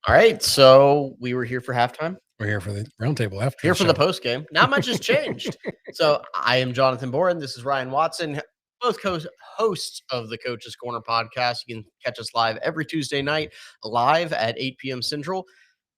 All right, so we were here for halftime. We're here for the roundtable after Here the for show. the post game. Not much has changed. So I am Jonathan Boren. This is Ryan Watson, both hosts of the Coach's Corner podcast. You can catch us live every Tuesday night, live at 8 p.m. Central.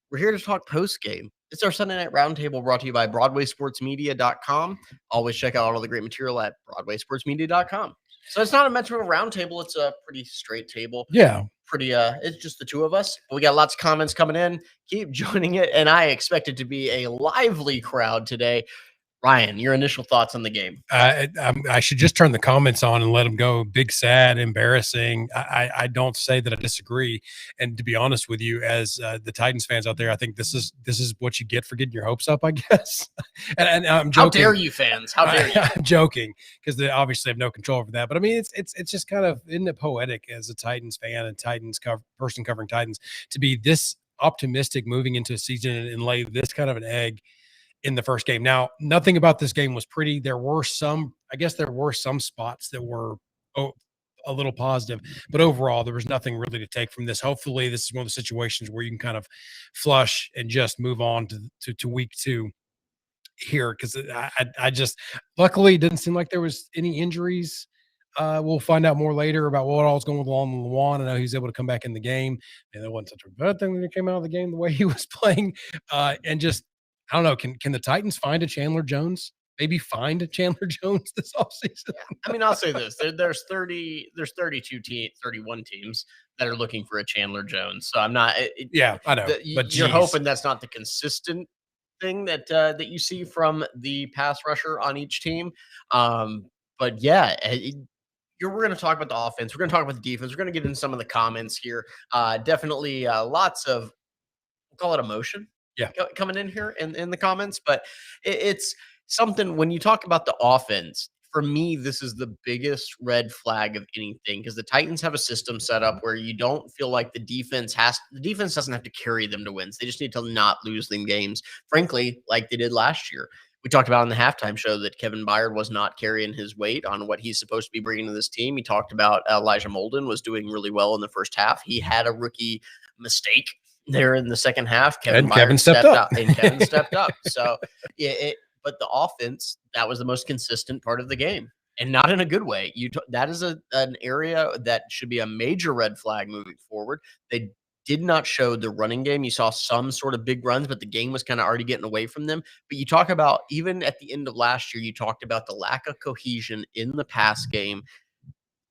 We're here to talk post game. It's our Sunday night roundtable brought to you by BroadwaySportsMedia.com. Always check out all the great material at BroadwaySportsMedia.com. So it's not a metro roundtable. It's a pretty straight table. Yeah. It's just the two of us. We got lots of comments coming in. Keep joining it, and I expect it to be a lively crowd today. Ryan, your initial thoughts on the game? I should just turn the comments on and let them go. Big, sad, embarrassing. I don't say that I disagree. And to be honest with you, as the Titans fans out there, I think this is what you get for getting your hopes up, I guess. and I'm joking. How dare you, fans? How dare you? I'm joking because they obviously have no control over that. But I mean, it's just kind of, isn't it poetic as a Titans fan and person covering Titans to be this optimistic moving into a season and lay this kind of an egg in the first game. Now, nothing about this game was pretty. There were some spots that were a little positive, but overall, there was nothing really to take from this. Hopefully, this is one of the situations where you can kind of flush and just move on to week 2 here, because I just, luckily, it didn't seem like there was any injuries. We'll find out more later about what all's going on with Lewan. I know he's able to come back in the game, and it wasn't such a bad thing that he came out of the game the way he was playing, and just, I don't know. Can the Titans find a Chandler Jones? Maybe find a Chandler Jones this offseason? I mean, I'll say this: there's 31 teams that are looking for a Chandler Jones. So I'm not. Yeah, I know. But you're hoping that's not the consistent thing that you see from the pass rusher on each team. But yeah, we're going to talk about the offense. We're going to talk about the defense. We're going to get into some of the comments here. Definitely lots of, we'll call it emotion. Yeah. Coming in here in the comments, but it's something when you talk about the offense. For me, this is the biggest red flag of anything because the Titans have a system set up where you don't feel like the defense doesn't have to carry them to wins. They just need to not lose them games, frankly, like they did last year. We talked about in the halftime show that Kevin Byard was not carrying his weight on what he's supposed to be bringing to this team. He talked about Elijah Molden was doing really well in the first half. He had a rookie mistake there in the second half. Kevin stepped up. And Kevin stepped up. So, but the offense, that was the most consistent part of the game, and not in a good way. That is an area that should be a major red flag moving forward. They did not show the running game. You saw some sort of big runs, but the game was kind of already getting away from them. But you talk about, even at the end of last year, you talked about the lack of cohesion in the pass game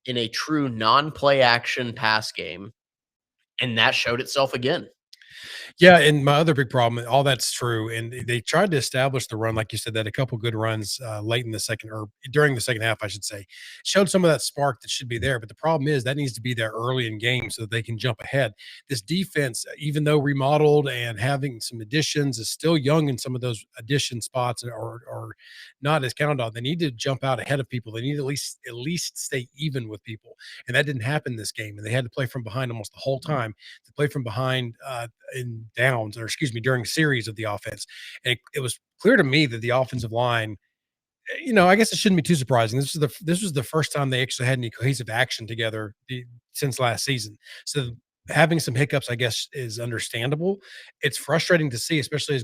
in a true non-play action pass game, and that showed itself again. Yeah, and my other big problem, all that's true, and they tried to establish the run, like you said, that a couple good runs late in the second, or during the second half, I should say, showed some of that spark that should be there. But the problem is that needs to be there early in games so that they can jump ahead. This defense, even though remodeled and having some additions, is still young in some of those addition spots, or not as counted on. They need to jump out ahead of people. They need to at least stay even with people, and that didn't happen this game. And they had to play from behind almost the whole time. To play from behind in downs, or excuse me, during series of the offense. And it was clear to me that the offensive line, I guess it shouldn't be too surprising. This was the first time they actually had any cohesive action together since last season. So having some hiccups, I guess, is understandable. It's frustrating to see, especially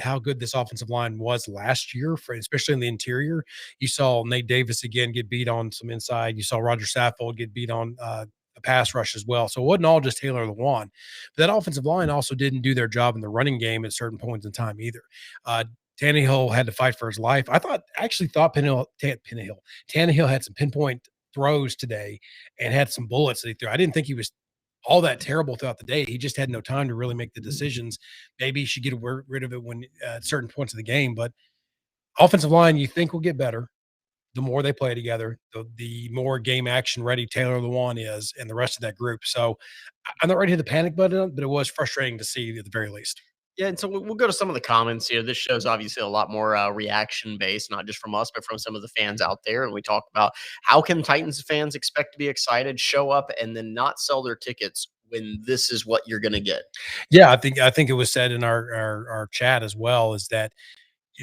how good this offensive line was last year, especially in the interior. You saw Nate Davis again get beat on some inside. You saw Roger Saffold get beat on a pass rush as well. So it wasn't all just Taylor Lewan. But that offensive line also didn't do their job in the running game at certain points in time either. Tannehill had to fight for his life. I actually thought Tannehill had some pinpoint throws today and had some bullets that he threw. I didn't think he was all that terrible throughout the day. He just had no time to really make the decisions. Maybe he should get rid of it when at certain points of the game. But offensive line, you think will get better the more they play together, the more game action ready Taylor Lewan is and the rest of that group. So I'm not ready to hit the panic button, but it was frustrating to see at the very least. Yeah, and so we'll go to some of the comments here. This show's obviously a lot more reaction based, not just from us, but from some of the fans out there. And we talk about how can Titans fans expect to be excited, show up, and then not sell their tickets when this is what you're going to get. Yeah, I think it was said in our chat as well, is that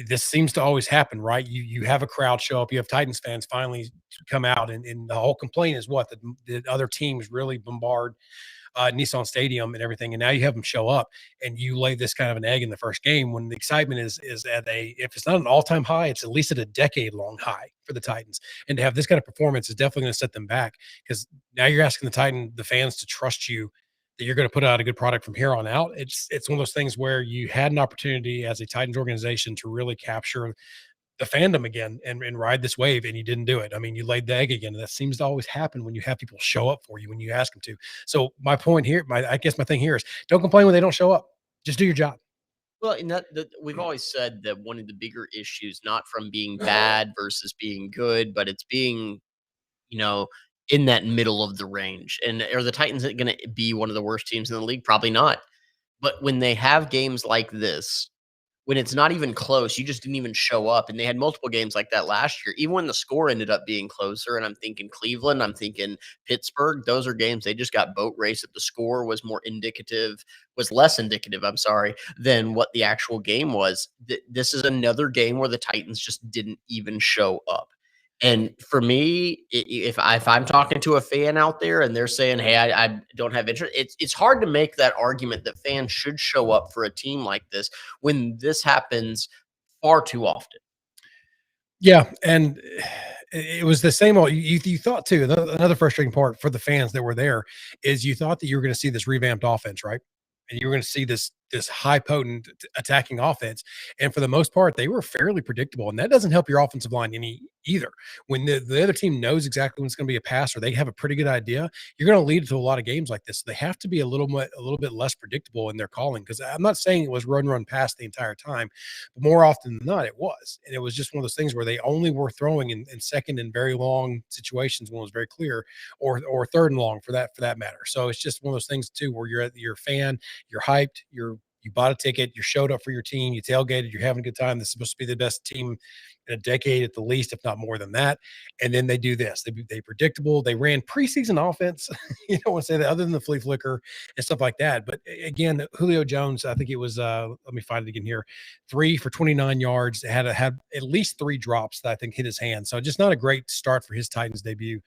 this seems to always happen, right? You have a crowd show up, you have Titans fans finally come out, and the whole complaint is what the other teams really bombard Nissan Stadium and everything, and now you have them show up, and you lay this kind of an egg in the first game when the excitement is at a, if it's not an all time high, it's at least at a decade long high for the Titans, and to have this kind of performance is definitely going to set them back because now you're asking the fans to trust you that you're going to put out a good product from here on out. It's one of those things where you had an opportunity as a Titans organization to really capture the fandom again and ride this wave, and you didn't do it. I mean, you laid the egg again, and that seems to always happen when you have people show up for you when you ask them to. So my point here, I guess my thing here is, don't complain when they don't show up. Just do your job. Well, and that we've always said that one of the bigger issues, not from being bad versus being good, but it's being, you know, in that middle of the range. And are the Titans going to be one of the worst teams in the league? Probably not. But when they have games like this, when it's not even close, you just didn't even show up. And they had multiple games like that last year, even when the score ended up being closer. And I'm thinking Cleveland, I'm thinking Pittsburgh. Those are games they just got boat race. That the score was was less indicative, I'm sorry, than what the actual game was. This is another game where the Titans just didn't even show up. And for me, if I'm talking to a fan out there and they're saying, "Hey, I don't have interest," it's hard to make that argument that fans should show up for a team like this when this happens far too often. Yeah, and it was the same old you thought too, another frustrating part for the fans that were there is you thought that you were gonna see this revamped offense, right? And you were gonna see this high potent attacking offense, and for the most part, they were fairly predictable, and that doesn't help your offensive line any either. When the other team knows exactly when it's gonna be a pass or they have a pretty good idea, you're gonna lead to a lot of games like this. They have to be a little bit less predictable in their calling because I'm not saying it was run, run, pass the entire time, but more often than not, it was. And it was just one of those things where they only were throwing in second and very long situations when it was very clear, or third and long for that matter. So it's just one of those things too where you're a fan, you're hyped, you bought a ticket, you showed up for your team, you tailgated, you're having a good time. This is supposed to be the best team in a decade at the least, if not more than that. And then they do this. They predictable. They ran preseason offense. You don't want to say that other than the flea flicker and stuff like that. But again, Julio Jones, I think it was let me find it again here. 3 for 29 yards. Had at least 3 drops that I think hit his hand. So just not a great start for his Titans debut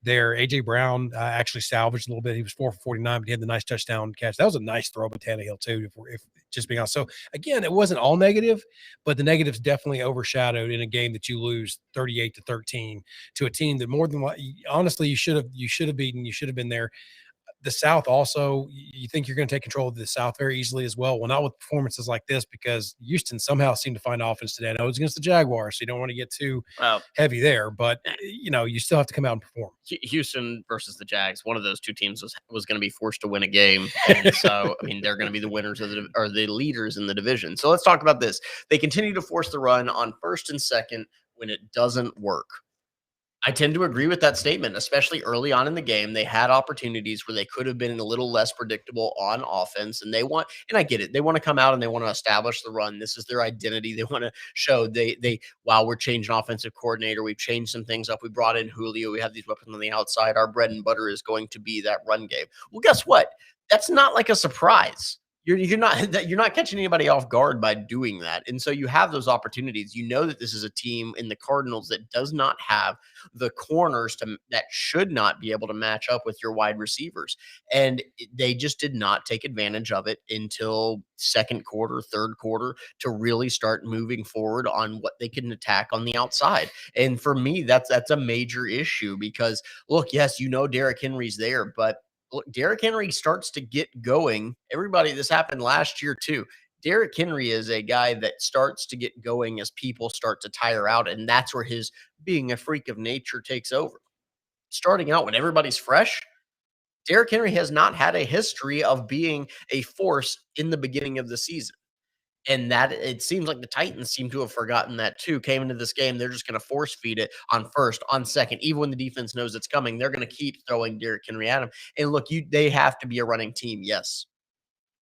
there. AJ Brown actually salvaged a little bit. He was 4 for 49, but he had the nice touchdown catch. That was a nice throw by Tannehill too. If just being honest. So again, it wasn't all negative, but the negatives definitely overshadowed in a game that you lose 38-13 to a team that more than honestly you should have beaten. You should have been there. The South also, you think you're going to take control of the South very easily as well. Well, not with performances like this because Houston somehow seemed to find offense today. I know it's against the Jaguars, so you don't want to get too Well, heavy there, but you still have to come out and perform. Houston versus the Jags, one of those two teams was going to be forced to win a game, and so I mean they're going to be the winners of the leaders in the division. So let's talk about this. They continue to force the run on first and second when it doesn't work. I tend to agree with that statement, especially early on in the game. They had opportunities where they could have been a little less predictable on offense, and and I get it. They want to come out and they want to establish the run. This is their identity. They want to show while we're changing offensive coordinator, we've changed some things up. We brought in Julio. We have these weapons on the outside. Our bread and butter is going to be that run game. Well, guess what? That's not like a surprise. You're not catching anybody off guard by doing that. And so you have those opportunities. You know that this is a team in the Cardinals that does not have the corners that should not be able to match up with your wide receivers. And they just did not take advantage of it until second quarter, third quarter to really start moving forward on what they can attack on the outside. And for me, that's a major issue because look, yes, Derrick Henry's there, but look, Derrick Henry starts to get going. This happened last year too. Derrick Henry is a guy that starts to get going as people start to tire out, and that's where his being a freak of nature takes over. Starting out when everybody's fresh, Derrick Henry has not had a history of being a force in the beginning of the season. And that it seems like the Titans seem to have forgotten that too. Came into this game, they're just going to force feed it on first, on second, even when the defense knows it's coming. They're going to keep throwing Derrick Henry at him. And look, they have to be a running team, yes,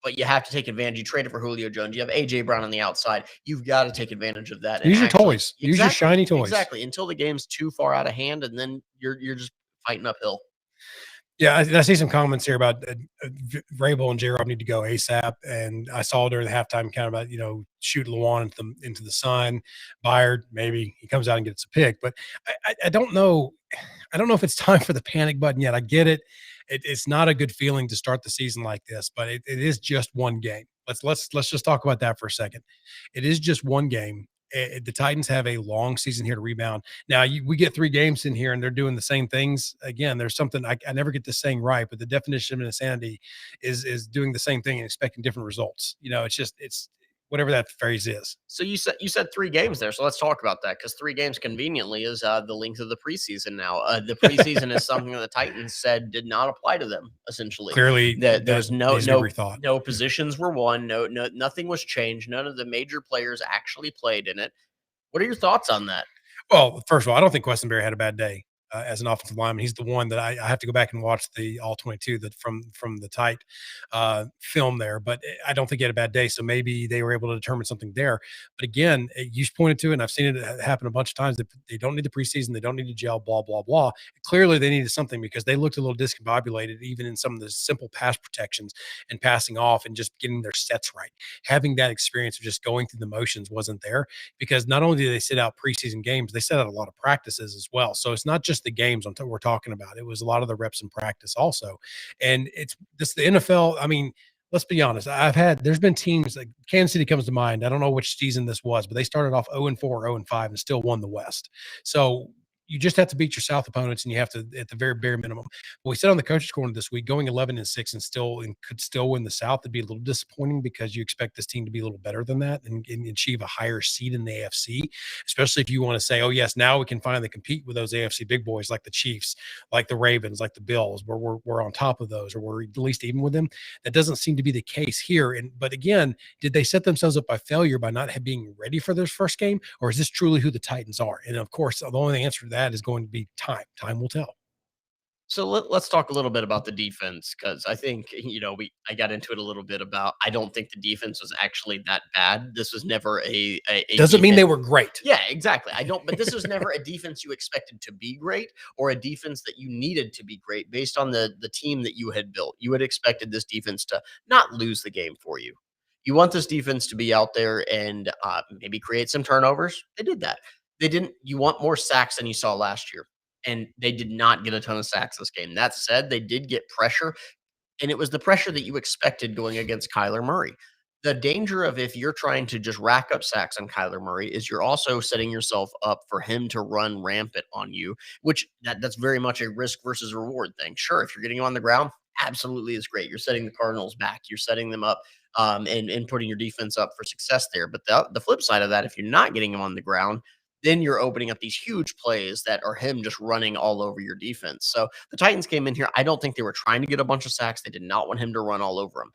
but you have to take advantage. You traded for Julio Jones. You have AJ Brown on the outside. You've got to take advantage of that. And Use your actually, toys. Use your exactly, shiny toys. exactly, until the game's too far out of hand, and then you're just fighting uphill. Yeah, I see some comments here about Vrabel and J-Rob need to go ASAP, and I saw during the halftime kind of about shoot Lawan into the sun. Byard, maybe he comes out and gets a pick, but I don't know. I don't know if it's time for the panic button yet. I get it. It's not a good feeling to start the season like this, but it is just one game. Let's just talk about that for a second. It is just one game. The Titans have a long season here to rebound. Now we get 3 games in here, and they're doing the same things again. There's something I never get this saying right, but the definition of insanity is doing the same thing and expecting different results. It's just it's whatever that phrase is. So you said 3 games there, so let's talk about that because 3 games conveniently is, the length of the preseason now. The preseason is something that the Titans said did not apply to them, essentially. Clearly, There that was no needs to be no rethought. no positions were won, nothing was changed, none of the major players actually played in it. What are your thoughts on that? Well, first of all, I don't think Questenberry had a bad day as an offensive lineman. He's the one that I have to go back and watch the all 22 that from the tight film there, but I don't think he had a bad day. So maybe they were able to determine something there. But again, you pointed to it, and I've seen it happen a bunch of times. That they don't need the preseason, they don't need to gel, blah blah blah. Clearly, they needed something because they looked a little discombobulated, even in some of the simple pass protections and passing off and just getting their sets right. Having that experience of just going through the motions wasn't there because not only do they sit out preseason games, they set out a lot of practices as well. So it's not just the games we're talking about. It was a lot of the reps in practice also. And it's this the NFL. I mean, let's be honest. There's been teams like Kansas City comes to mind. I don't know which season this was, but they started off 0-4, 0-5, and still won the West. So you just have to beat your South opponents, and you have to at the very bare minimum. But we said on the coaches' corner this week, going 11-6 and could still win the South would be a little disappointing because you expect this team to be a little better than that and achieve a higher seed in the AFC, especially if you want to say, oh yes, now we can finally compete with those AFC big boys like the Chiefs, like the Ravens, like the Bills, where we're on top of those, or we're at least even with them. That doesn't seem to be the case here. But again, did they set themselves up by failure by not being ready for their first game, or is this truly who the Titans are? And of course, the only answer to that is going to be time. Time will tell. So let's talk a little bit about the defense because I think I got into it a little bit about I don't think the defense was actually that bad. This was never a Doesn't mean defense. they were great. Yeah, exactly. I don't, but this was never a defense you expected to be great or a defense that you needed to be great based on the team that you had built. You had expected this defense to not lose the game for you. You want this defense to be out there and maybe create some turnovers. They did that. They didn't. You want more sacks than you saw last year, and they did not get a ton of sacks this game. That said, they did get pressure, and it was the pressure that you expected going against Kyler Murray. The danger of if you're trying to just rack up sacks on Kyler Murray is you're also setting yourself up for him to run rampant on you, which that's very much a risk versus reward thing. Sure, if you're getting him on the ground, absolutely is great. You're setting the Cardinals back. You're setting them up and putting your defense up for success there. But the flip side of that, if you're not getting him on the ground, then you're opening up these huge plays that are him just running all over your defense. So the Titans came in here. I don't think they were trying to get a bunch of sacks. They did not want him to run all over them.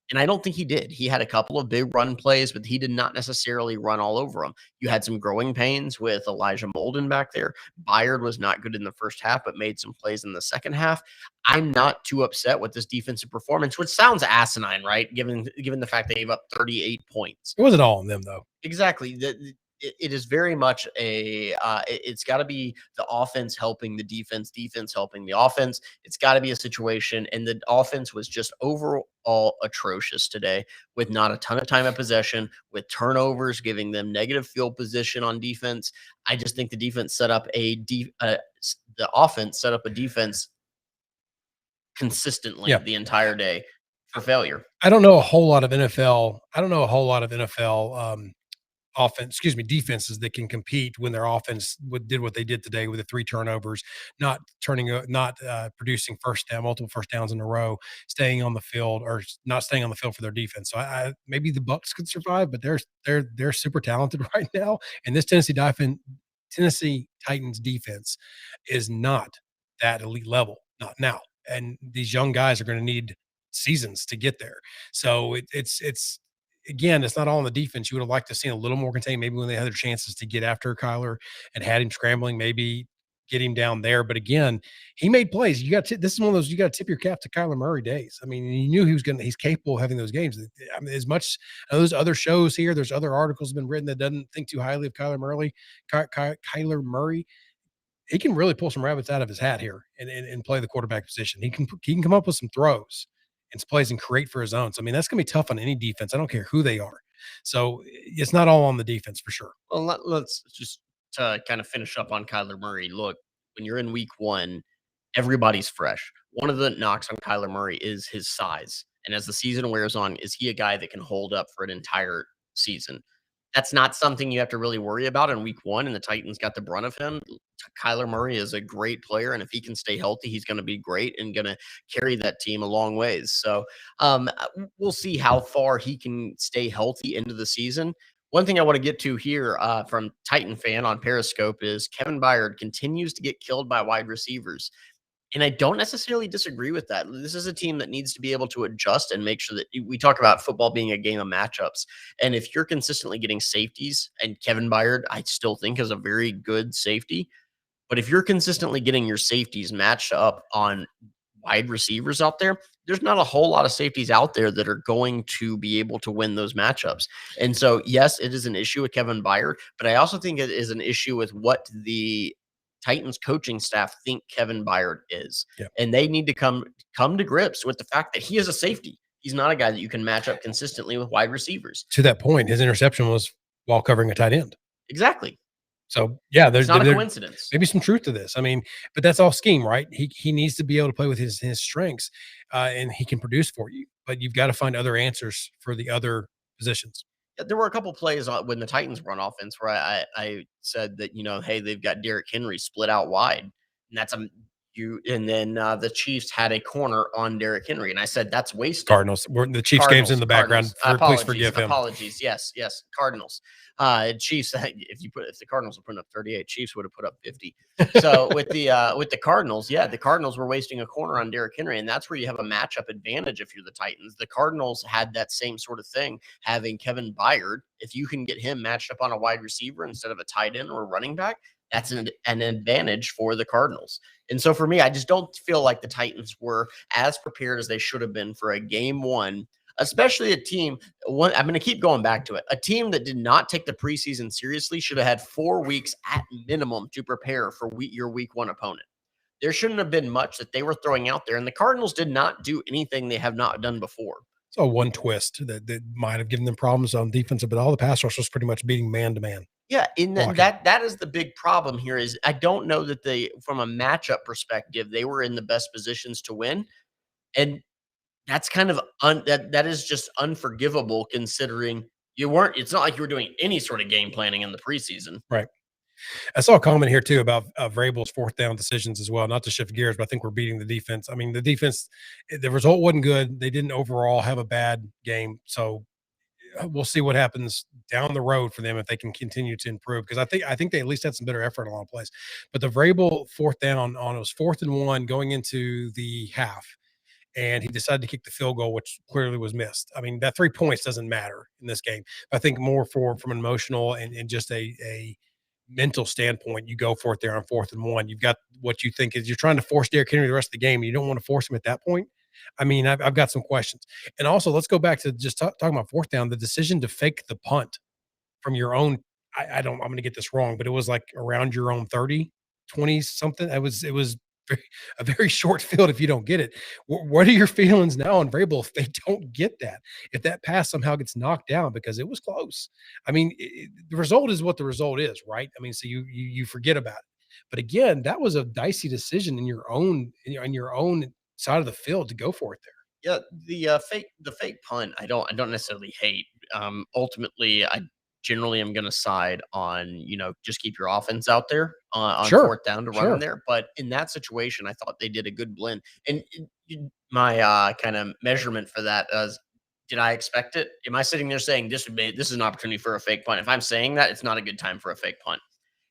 And I don't think he did. He had a couple of big run plays, but he did not necessarily run all over them. You had some growing pains with Elijah Molden back there. Byard was not good in the first half, but made some plays in the second half. I'm not too upset with this defensive performance, which sounds asinine, right? Given the fact they gave up 38 points. It wasn't all on them though. Exactly. It is very much it's got to be the offense helping the defense, defense helping the offense. It's got to be a situation, and the offense was just overall atrocious today, with not a ton of time of possession, with turnovers giving them negative field position on defense. I just think the defense set up the offense set up a defense consistently Yeah. the entire day for failure. I don't know a whole lot of NFL. I don't know a whole lot of NFL defenses that can compete when their offense did what they did today with the 3 turnovers, not producing multiple first downs in a row, staying on the field or not staying on the field for their defense. So maybe the Bucks could survive, but they're super talented right now, and this Tennessee Titans defense is not that elite level, not now. And these young guys are going to need seasons to get there. So it's again, it's not all on the defense. You would have liked to have seen a little more contained, maybe when they had their chances to get after Kyler and had him scrambling, maybe get him down there. But again, he made plays. This is one of those you got to tip your cap to Kyler Murray days. I mean, you knew he's capable of having those games. I mean, as much those other shows here, there's other articles have been written that doesn't think too highly of Kyler Murray. He can really pull some rabbits out of his hat here and play the quarterback position. He can come up with some throws and plays and create for his own. So I mean, that's gonna be tough on any defense. I don't care who they are. So it's not all on the defense for sure. Well, let's just to kind of finish up on Kyler Murray. Look, when you're in week one everybody's fresh. One of the knocks on Kyler Murray is his size. And as the season wears on, is he a guy that can hold up for an entire season? That's not something you have to really worry about in week one, and the Titans got the brunt of him. Kyler Murray is a great player, and if he can stay healthy, he's going to be great and going to carry that team a long ways. So we'll see how far he can stay healthy into the season. One thing I want to get to here from Titan fan on Periscope is Kevin Byard continues to get killed by wide receivers. And I don't necessarily disagree with that. This is a team that needs to be able to adjust and make sure that we talk about football being a game of matchups. And if you're consistently getting safeties, and Kevin Byard, I still think is a very good safety, but if you're consistently getting your safeties matched up on wide receivers out there, there's not a whole lot of safeties out there that are going to be able to win those matchups. And so, yes, it is an issue with Kevin Byard, but I also think it is an issue with what the Titans coaching staff think Kevin Byard is. Yeah. And they need to come to grips with the fact that he is a safety. He's not a guy that you can match up consistently with wide receivers. To that point, his interception was while covering a tight end. Exactly. So yeah, It's not a coincidence. maybe some truth to this. I mean, but that's all scheme, right? He needs to be able to play with his strengths, and he can produce for you. But you've got to find other answers for the other positions. There were a couple plays when the Titans run offense where I said that, hey, they've got Derrick Henry split out wide, and that's a you. And then the Chiefs had a corner on Derrick Henry, and I said that's wasted. Cardinals. The Chiefs game's in the background. Please forgive him. Apologies. Yes, Cardinals. Chiefs. If the Cardinals were putting up 38, Chiefs would have put up 50. So with the Cardinals, yeah, the Cardinals were wasting a corner on Derrick Henry, and that's where you have a matchup advantage if you're the Titans. The Cardinals had that same sort of thing, having Kevin Byard. If you can get him matched up on a wide receiver instead of a tight end or a running back, that's an advantage for the Cardinals. And so for me, I just don't feel like the Titans were as prepared as they should have been for a game one, especially a team. I'm going to keep going back to it. A team that did not take the preseason seriously should have had 4 weeks at minimum to prepare for your week one opponent. There shouldn't have been much that they were throwing out there. And the Cardinals did not do anything they have not done before. So one twist that might have given them problems on defense, but all the pass rush was pretty much beating man to man. Yeah, and that is the big problem here is I don't know that from a matchup perspective, they were in the best positions to win. And that's kind of that is just unforgivable considering it's not like you were doing any sort of game planning in the preseason. Right. I saw a comment here too about Vrabel's fourth down decisions as well. Not to shift gears, but I think we're beating the defense. I mean, the defense, the result wasn't good. They didn't overall have a bad game. So we'll see what happens down the road for them if they can continue to improve. Because I think they at least had some better effort in a lot of plays. But the Vrabel fourth down on it was 4th and 1 going into the half, and he decided to kick the field goal, which clearly was missed. I mean, that 3 points doesn't matter in this game. I think more from an emotional and just a mental standpoint, you go for it there on 4th and 1. You've got what you think is you're trying to force Derrick Henry the rest of the game. And you don't want to force him at that point. I mean, I've got some questions. And also, let's go back to just talking about fourth down, the decision to fake the punt from your own. I'm going to get this wrong, but it was like around your own 30, 20 something. It was a very short field if you don't get it. What are your feelings now on Vrabel if they don't get that? If that pass somehow gets knocked down because it was close. I mean, the result is what the result is, right? I mean, so you forget about it. But again, that was a dicey decision in your own side of the field to go for it there. Yeah, the fake punt, I don't necessarily hate. Ultimately, I generally am going to side on just keep your offense out there on Sure, fourth down to run in sure. there. But in that situation, I thought they did a good blend. And my kind of measurement for that is, did I expect it? Am I sitting there saying this is an opportunity for a fake punt? If I'm saying that, it's not a good time for a fake punt.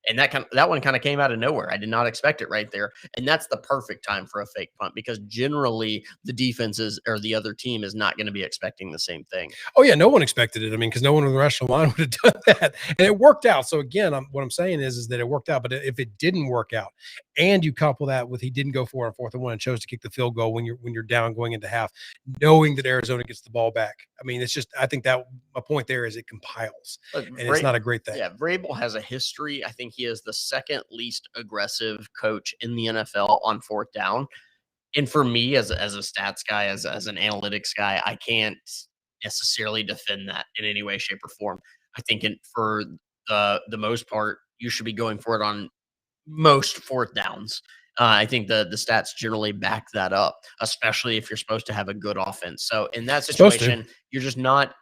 And that one kind of came out of nowhere. I did not expect it right there. And that's the perfect time for a fake punt because generally the defenses or the other team is not going to be expecting the same thing. Oh yeah, no one expected it. I mean, because no one on the national line would have done that, and it worked out. So again, what I'm saying is that it worked out. But if it didn't work out, and you couple that with he didn't go for it on 4th and 1 and chose to kick the field goal when you're down going into half, knowing that Arizona gets the ball back. I mean, it's just I think that my point there is it compiles, and it's not a great thing. Yeah, Vrabel has a history. I think he is the second least aggressive coach in the NFL on fourth down. And for me, as a stats guy, as an analytics guy, I can't necessarily defend that in any way, shape, or form. I think for the most part, you should be going for it on most fourth downs. I think the stats generally back that up, especially if you're supposed to have a good offense. So in that Supposed to. situation, you're just not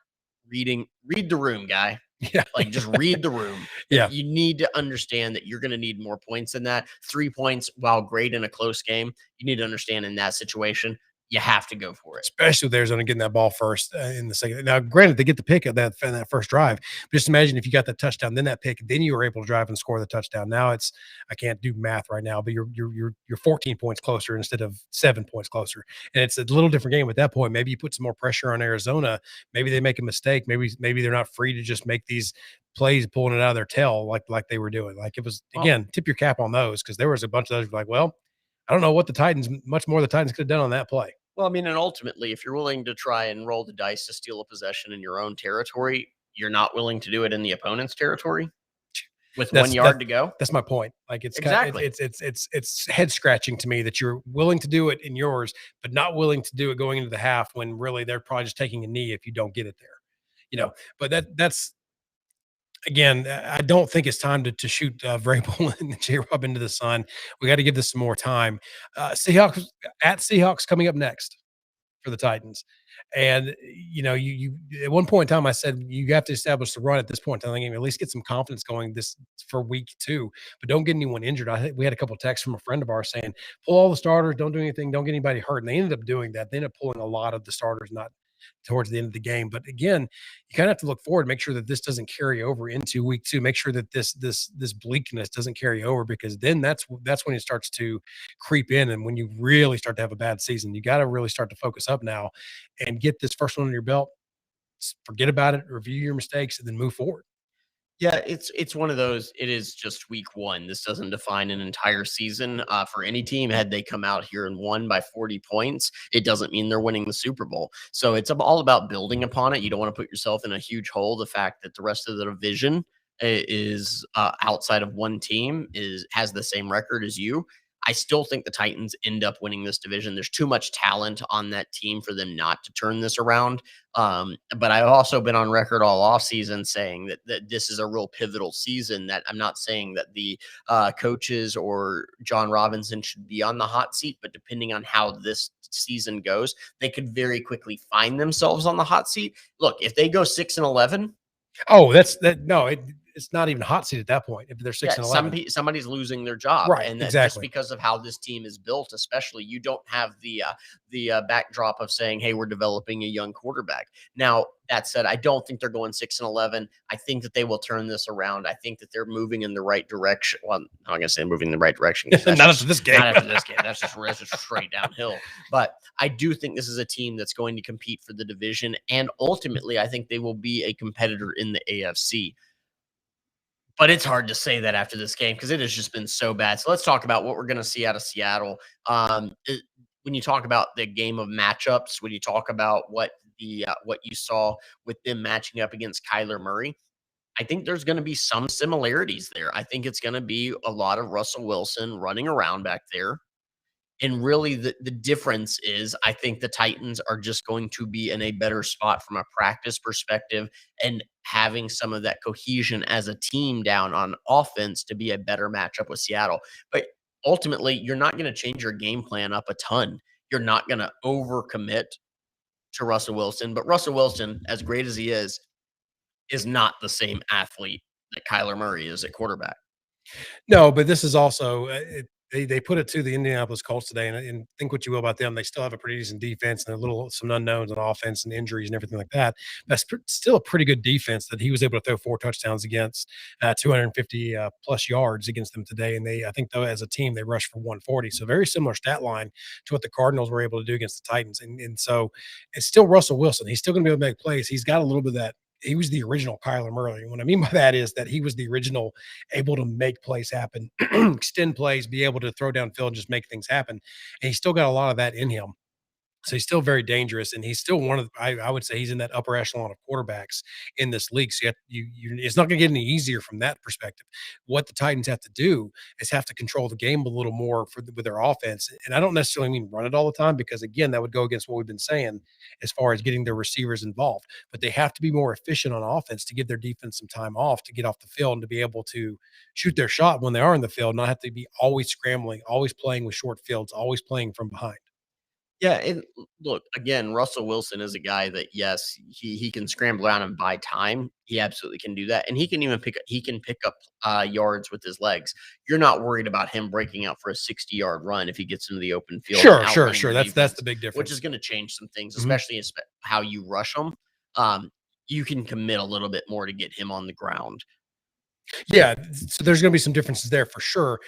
read the room, guy. Yeah. Like, just read the room. Yeah. You need to understand that you're going to need more points than that. 3 points, while great in a close game, you need to understand in that situation, you have to go for it. Especially with Arizona getting that ball first in the second. Now, granted, they get the pick of that first drive. But just imagine if you got that touchdown, then that pick, then you were able to drive and score the touchdown. Now it's I can't do math right now, but you're 14 points closer instead of 7 points closer, and it's a little different game at that point. Maybe you put some more pressure on Arizona. Maybe they make a mistake. Maybe they're not free to just make these plays pulling it out of their tail like they were doing. Like it was Well, again, tip your cap on those because there was a bunch of those like, well, I don't know what the Titans much more the Titans could have done on that play. I mean, and ultimately, if you're willing to try and roll the dice to steal a possession in your own territory, you're not willing to do it in the opponent's territory with one That's that yard to go. that's my point. Like it's kind Exactly. it's head scratching to me that you're willing to do it in yours, but not willing to do it going into the half when really they're probably just taking a knee if you don't get it there. You know, Yep. but that's again, I don't think it's time to shoot Vrabel and J Rob into the sun. We got to give this some more time. Seahawks at Seahawks coming up next for the Titans. And you at one point in time I said you have to establish the run at this point in time in the game, at least get some confidence going this for week 2, but don't get anyone injured. I think we had a couple of texts from a friend of ours saying, pull all the starters, don't do anything, don't get anybody hurt. And they ended up doing that. They ended up pulling a lot of the starters, not towards the end of the game. But again, you kind of have to look forward, make sure that this doesn't carry over into week 2. Make sure that this bleakness doesn't carry over because then that's when it starts to creep in. And when you really start to have a bad season, you got to really start to focus up now and get this first one under your belt. Forget about it, review your mistakes, and then move forward. Yeah, it's one of those. It is just week one. This doesn't define an entire season for any team. Had they come out here and won by 40 points, it doesn't mean they're winning the Super Bowl. So it's all about building upon it. You don't want to put yourself in a huge hole. The fact that the rest of the division is outside of one team is has the same record as you. I still think the Titans end up winning this division. There's too much talent on that team for them not to turn this around. But I've also been on record all offseason saying that this is a real pivotal season. That I'm not saying that the coaches or John Robinson should be on the hot seat, but depending on how this season goes, they could very quickly find themselves on the hot seat. Look, if they go 6-11, Oh, that's that. No, it's not even hot seat at that point if they're yeah, 6-11. somebody's losing their job, Right, and that just exactly. because of how this team is built, especially, you don't have the backdrop of saying, "Hey, we're developing a young quarterback." Now, that said, I don't think they're going 6-11. I think that they will turn this around. I think that they're moving in the right direction. Well, I'm not gonna say moving in the right direction because that's Not after just this game. not after this game. That's just straight downhill. But I do think this is a team that's going to compete for the division, and ultimately, I think they will be a competitor in the AFC. But it's hard to say that after this game because it has just been so bad. So let's talk about what we're going to see out of Seattle. When you talk about the game of matchups, when you talk about what you saw with them matching up against Kyler Murray, I think there's going to be some similarities there. I think it's going to be a lot of Russell Wilson running around back there. And really, the difference is I think the Titans are just going to be in a better spot from a practice perspective and having some of that cohesion as a team down on offense to be a better matchup with Seattle. But ultimately, you're not going to change your game plan up a ton. You're not going to overcommit to Russell Wilson. But Russell Wilson, as great as he is not the same athlete that Kyler Murray is at quarterback. No, but this is also they put it to the Indianapolis Colts today, and think what you will about them. They still have a pretty decent defense and a little some unknowns on offense and injuries and everything like that. That's still a pretty good defense that he was able to throw 4 touchdowns against, 250 plus yards against them today. And I think though as a team they rushed for 140, so very similar stat line to what the Cardinals were able to do against the Titans. And so it's still Russell Wilson. He's still going to be able to make plays. He's got a little bit of that he was the original Kyler Murray. What I mean by that is that he was the original able to make plays happen, extend plays, be able to throw downfield and just make things happen. And he's still got a lot of that in him. So he's still very dangerous, and he's still one of the, I would say he's in that upper echelon of quarterbacks in this league. So it's not going to get any easier from that perspective. What the Titans have to do is have to control the game a little more with their offense, and I don't necessarily mean run it all the time because again that would go against what we've been saying as far as getting their receivers involved. But they have to be more efficient on offense to give their defense some time off to get off the field and to be able to shoot their shot when they are in the field, not have to be always scrambling, always playing with short fields, always playing from behind. Yeah, and look, again, Russell Wilson is a guy that yes, he can scramble around and buy time. He absolutely can do that, and he can even pick up yards with his legs. You're not worried about him breaking out for a 60-yard run if he gets into the open field and Sure, sure, outrunning sure. your That's the defense, big which is difference. going to change some things, Mhm. especially how you rush him. Um, you can commit a little bit more to get him on the ground. Yeah, so there's gonna be some differences there for sure,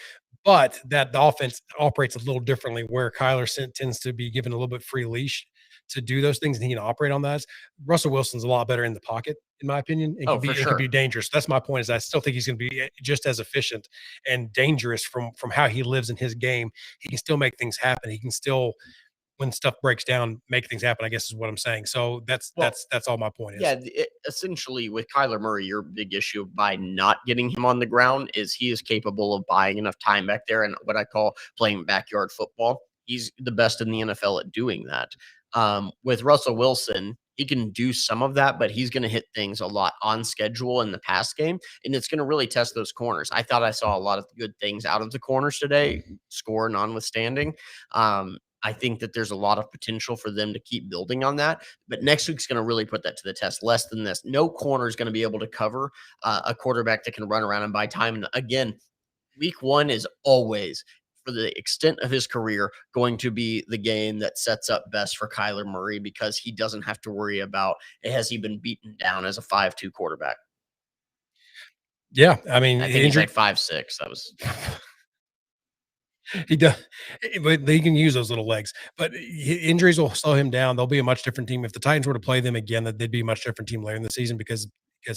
but that the offense operates a little differently where Kyler tends to be given a little bit free leash to do those things, and he can operate on that. Russell Wilson's a lot better in the pocket, in my opinion, and Oh, for can be sure. dangerous. That's my point is I still think he's gonna be just as efficient and dangerous from how he lives in his game. He can still make things happen. He can still, when stuff breaks down, make things happen, I guess is what I'm saying. So Well, that's all my point yeah, is. essentially with Kyler Murray, your big issue by not getting him on the ground is he is capable of buying enough time back there and what I call playing backyard football. He's the best in the NFL at doing that. With Russell Wilson, he can do some of that, but he's going to hit things a lot on schedule in the pass game, and it's going to really test those corners. I thought I saw a lot of good things out of the corners today, score notwithstanding. I think that there's a lot of potential for them to keep building on that. But next week's going to really put that to the test. Less than this, no corner is going to be able to cover a quarterback that can run around and buy time. And again, week one is always, for the extent of his career, going to be the game that sets up best for Kyler Murray because he doesn't have to worry about has he been beaten down as a 5'2" quarterback. Yeah, I mean, I think he's injured like 5'6". That was he does, but he can use those little legs. But injuries will slow him down. They'll be a much different team if the Titans were to play them again. That they'd be a much different team later in the season because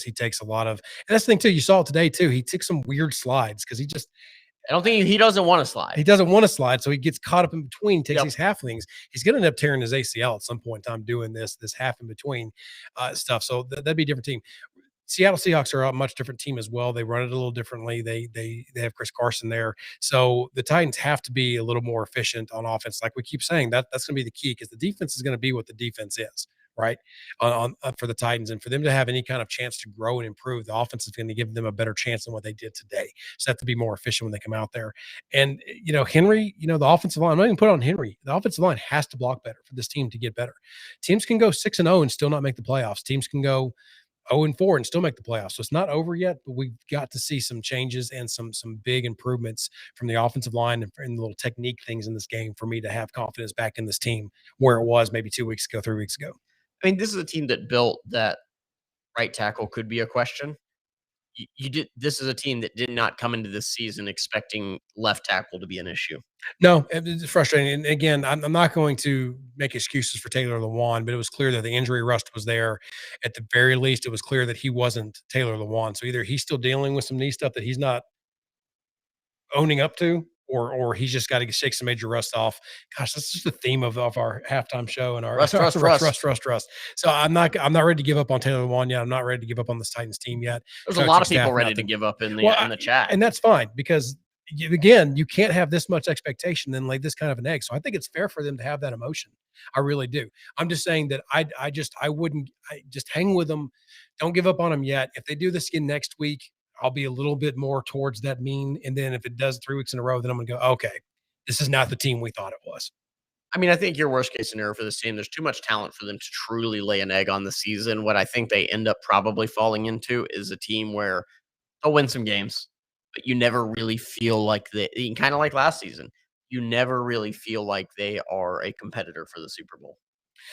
he takes a lot of. And that's the thing too. You saw it today too. He took some weird slides because I don't think he doesn't want to slide. he doesn't want to slide, so he gets caught up in between. Takes Yep. these halflings. He's going to end up tearing his ACL at some point in time doing this half in between stuff. So that'd be a different team. Seattle Seahawks are a much different team as well. They run it a little differently. They have Chris Carson there, so the Titans have to be a little more efficient on offense. Like we keep saying, that's going to be the key because the defense is going to be what the defense is, right? For the Titans and for them to have any kind of chance to grow and improve, the offense is going to give them a better chance than what they did today. So they have to be more efficient when they come out there. And Henry, the offensive line. I'm not even put on Henry. The offensive line has to block better for this team to get better. Teams can go 6-0 and still not make the playoffs. Teams can go 0-4 and still make the playoffs. So it's not over yet, but we've got to see some changes and some big improvements from the offensive line and the little technique things in this game for me to have confidence back in this team where it was maybe 2 weeks ago, 3 weeks ago. I mean, this is a team that built that right tackle could be a question. You did. This is a team that did not come into this season expecting left tackle to be an issue. No, it's frustrating. And again, I'm not going to make excuses for Taylor Lewan, but it was clear that the injury rust was there. At the very least, it was clear that he wasn't Taylor Lewan. So either he's still dealing with some knee stuff that he's not owning up to, or he's just got to shake some major rust off. Gosh, that's just the theme of our halftime show and our Rust, rust, rust, rust. rust, rust, rust. So I'm not ready to give up on Taylor Lewan yet. I'm not ready to give up on this Titans team yet. There's a lot Coaching of people staff, ready to nothing. give up Well, in the chat. and that's fine because again, you can't have this much expectation then lay this kind of an egg. So I think it's fair for them to have that emotion. I really do. I'm just saying that I wouldn't I just hang with them. Don't give up on them yet. If they do this again next week, I'll be a little bit more towards that mean. And then if it does 3 weeks in a row, then I'm gonna go, okay, this is not the team we thought it was. I mean, I think your worst case scenario for this team, there's too much talent for them to truly lay an egg on the season. What I think they end up probably falling into is a team where they'll win some games, but you never really feel like kind of like last season. You never really feel like they are a competitor for the Super Bowl,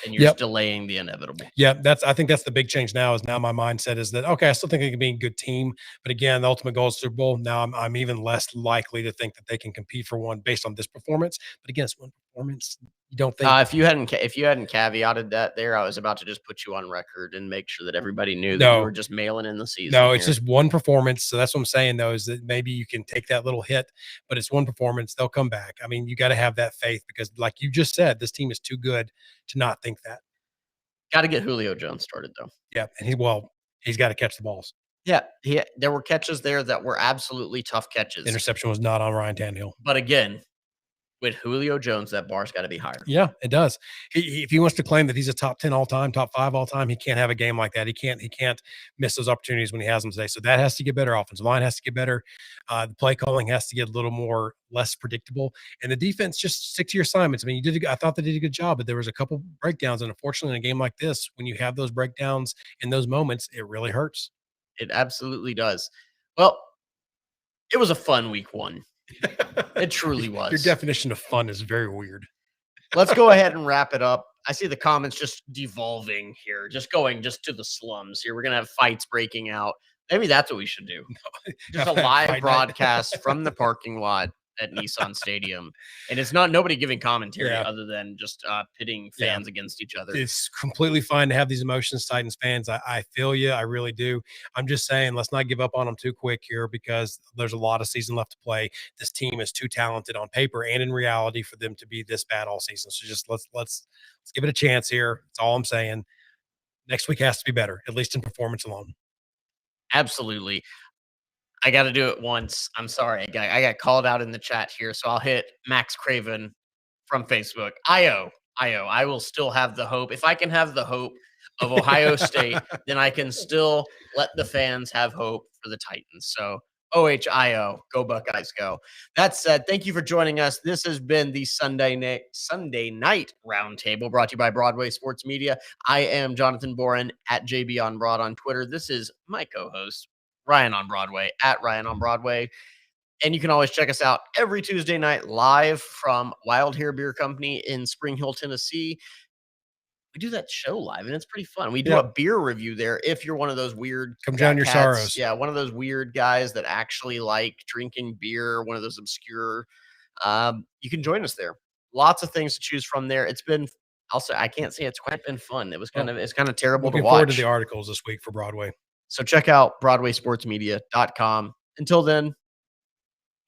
and you're just Yep. delaying the inevitable. Yeah, I think that's the big change now. Is now my mindset is that okay, I still think they can be a good team, but again, the ultimate goal is Super Bowl. Now I'm even less likely to think that they can compete for one based on this performance. But again, it's one performance. You don't think If you hadn't caveated that there, I was about to just put you on record and make sure that everybody knew that you no, were just mailing in the season no, it's here. just one performance. So that's what I'm saying though, is that maybe you can take that little hit, but it's one performance. They'll come back. I mean, you got to have that faith because, like you just said, this team is too good to not think that. Gotta get Julio Jones started, though. Yeah, and he's got to catch the balls. Yeah, there were catches there that were absolutely tough The catches, interception was not on Ryan Tannehill. but again, with Julio Jones, that bar's gotta be higher. Yeah, it does. If he wants to claim that he's a top 10 all time, top 5 all time, he can't have a game like that. He can't miss those opportunities when he has them today. So that has to get better. Offensive line has to get better. The play calling has to get a little more less predictable. And the defense just stick to your assignments. I mean, I thought they did a good job, but there was a couple breakdowns. And unfortunately, in a game like this, when you have those breakdowns in those moments, it really hurts. It absolutely does. Well, it was a fun week 1. It truly Your was. definition of fun is very weird. Let's go ahead and wrap it up. I see the comments just devolving here, just going just to the slums here. We're gonna have fights breaking out. Maybe that's what we should do. Just a live Fight night. broadcast from the parking lot at Nissan Stadium, and it's not nobody giving commentary Yeah. other than just pitting Yeah. fans against each other. It's completely fine to have these emotions, Titans fans. I feel you. I really do. I'm just saying, let's not give up on them too quick here because there's a lot of season left to play. This team is too talented on paper and in reality for them to be this bad all season. So just let's give it a chance here. That's all I'm saying. Next week has to be better, at least in performance alone. Absolutely. I got to do it once. I'm sorry. I got called out in the chat here, so I'll hit Max Craven from Facebook. I will still have the hope. If I can have the hope of Ohio State, then I can still let the fans have hope for the Titans. So OHIO, go Buckeyes, go. That said, thank you for joining us. This has been the Sunday night roundtable brought to you by Broadway Sports Media. I am Jonathan Boren at JB on Broad on Twitter. This is my co-host Ryan on Broadway at Ryan on Broadway. And you can always check us out every Tuesday night live from Wild Hair Beer Company in Spring Hill, Tennessee. We do that show live and it's pretty fun. We do Yeah. a beer review there if you're one of those weird Come drown your cats. sorrows. Yeah, one of those weird guys that actually like drinking beer, one of those obscure. You can join us there. Lots of things to choose from there. It's been also I can't say it's quite been fun. It was it's kind of terrible to Looking forward to watch. the articles this week for Broadway. So check out BroadwaySportsMedia.com. Until then,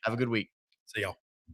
have a good week. See y'all.